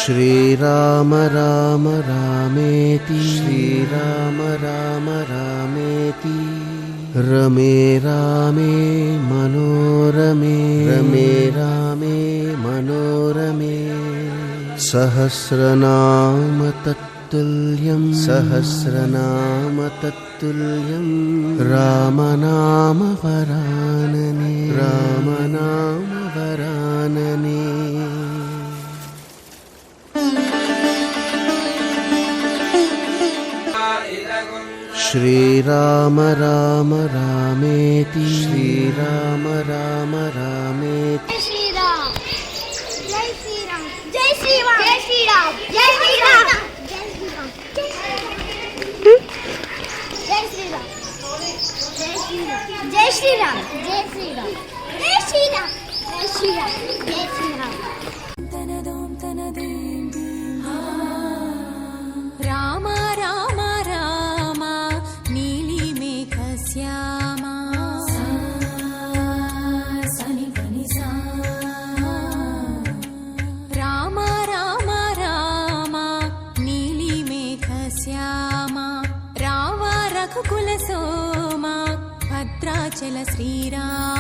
श्रीराम राम रामेति श्रीराम राम रामेति रमे रामे मनोरमे रमे रामे मनोरमे सहस्रनाम तत्तुल्यं सहस्रनाम तत्तुल्यं रामनाम वरानने रामनाम वरानने। श्रीराम राम रामेति श्रीराम राम रामेति जय श्री राम जय श्री राम जय श्री राम जय श्री राम जय श्री राम जय श्री राम जय श्री राम जय श्री राम जय श्री राम जय श्री राम जय श्री राम जय श्री राम। राम राम राम नीली मेघ श्यामा सनि पनि सा राम राम राम नीली मेघ श्यामा रावा रघुकुल सोमा भद्राचल श्रीराम